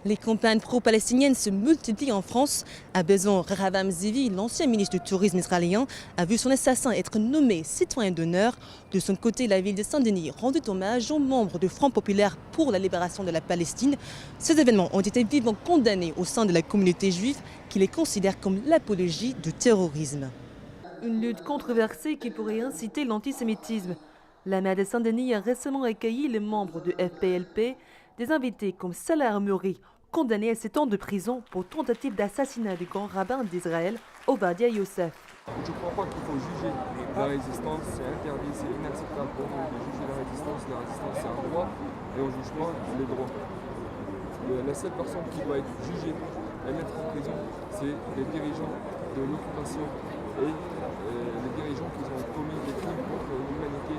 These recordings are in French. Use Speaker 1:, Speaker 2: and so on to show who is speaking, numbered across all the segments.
Speaker 1: Les campagnes pro-palestiniennes se multiplient en France. À Besançon, Rehavam Zivi, l'ancien ministre du Tourisme israélien, a vu son assassin être nommé citoyen d'honneur. De son côté, la ville de Saint-Denis rendit hommage aux membres du Front populaire pour la libération de la Palestine. Ces événements ont été vivement condamnés au sein de la communauté juive qui les considère comme l'apologie du terrorisme. Une lutte controversée qui pourrait inciter l'antisémitisme. La maire de Saint-Denis a récemment accueilli les membres du FPLP, des invités comme Salah Armouri, condamné à 7 ans de prison pour tentative d'assassinat du grand rabbin d'Israël, Ovadia Yosef.
Speaker 2: Je ne crois pas qu'il faut juger la résistance, c'est interdit, c'est inacceptable pour nous de juger la résistance c'est un droit et on ne juge pas les droits. La seule personne qui doit être jugée et mettre en prison, c'est les dirigeants de l'occupation et les dirigeants qui ont commis des crimes contre l'humanité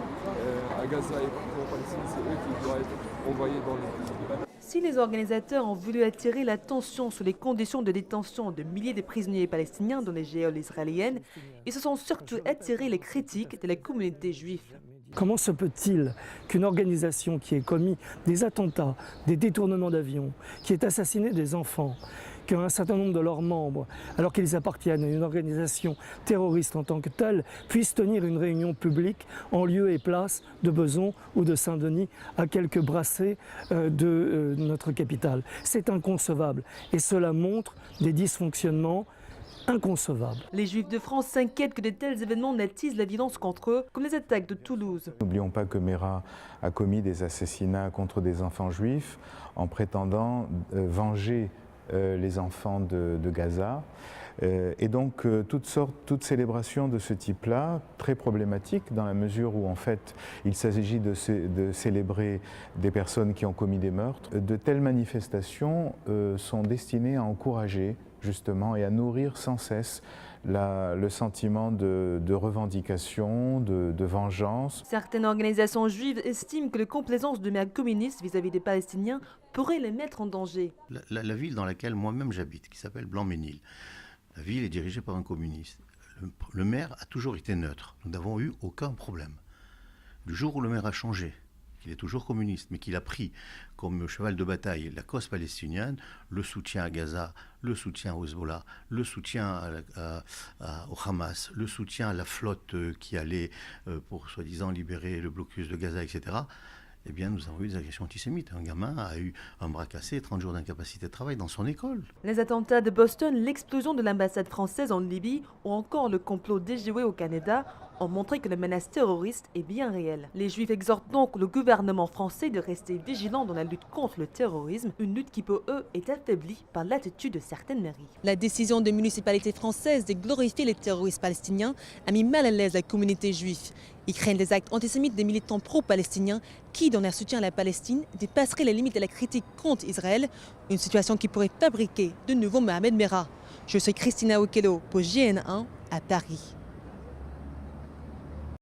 Speaker 2: à Gaza et partout en Palestine, c'est eux qui doivent être envoyés dans les prisons.
Speaker 1: Si les organisateurs ont voulu attirer l'attention sur les conditions de détention de milliers de prisonniers palestiniens dans les geôles israéliennes, ils se sont surtout attirés les critiques de la communauté juive.
Speaker 3: Comment se peut-il qu'une organisation qui ait commis des attentats, des détournements d'avions, qui ait assassiné des enfants, qu'un certain nombre de leurs membres, alors qu'ils appartiennent à une organisation terroriste en tant que telle, puisse tenir une réunion publique en lieu et place de Besançon ou de Saint-Denis à quelques brassées de notre capitale? C'est inconcevable et cela montre des dysfonctionnements inconcevable.
Speaker 1: Les Juifs de France s'inquiètent que de tels événements n'attisent la violence contre eux, comme les attaques de Toulouse.
Speaker 4: N'oublions pas que Mera a commis des assassinats contre des enfants juifs en prétendant venger les enfants de Gaza. Et donc toute célébration de ce type-là, très problématique dans la mesure où en fait il s'agit de célébrer des personnes qui ont commis des meurtres. De telles manifestations sont destinées à encourager justement et à nourrir sans cesse le sentiment de revendication, de vengeance.
Speaker 1: Certaines organisations juives estiment que la complaisance de maires communistes vis-à-vis des Palestiniens pourrait les mettre en danger.
Speaker 5: La ville dans laquelle moi-même j'habite, qui s'appelle Blanc-Ménil, la ville est dirigée par un communiste. Le maire a toujours été neutre. Nous n'avons eu aucun problème. Du jour où le maire a changé, qu'il est toujours communiste, mais qu'il a pris comme cheval de bataille la cause palestinienne, le soutien à Gaza, le soutien au Hezbollah, le soutien au Hamas, le soutien à la flotte qui allait pour soi-disant libérer le blocus de Gaza, etc., eh bien, nous avons eu des agressions antisémites. Un gamin a eu un bras cassé, 30 jours d'incapacité de travail dans son école.
Speaker 1: Les attentats de Boston, l'explosion de l'ambassade française en Libye ou encore le complot déjoué au Canada ont montré que la menace terroriste est bien réelle. Les Juifs exhortent donc le gouvernement français de rester vigilant dans la lutte contre le terrorisme, une lutte qui pour eux est affaiblie par l'attitude de certaines mairies. La décision des municipalités françaises de glorifier les terroristes palestiniens a mis mal à l'aise la communauté juive. Ils craignent les actes antisémites des militants pro-palestiniens qui, dans leur soutien à la Palestine, dépasseraient les limites de la critique contre Israël, une situation qui pourrait fabriquer de nouveau Mohamed Merah. Je suis Christina Okello pour JN1 à Paris.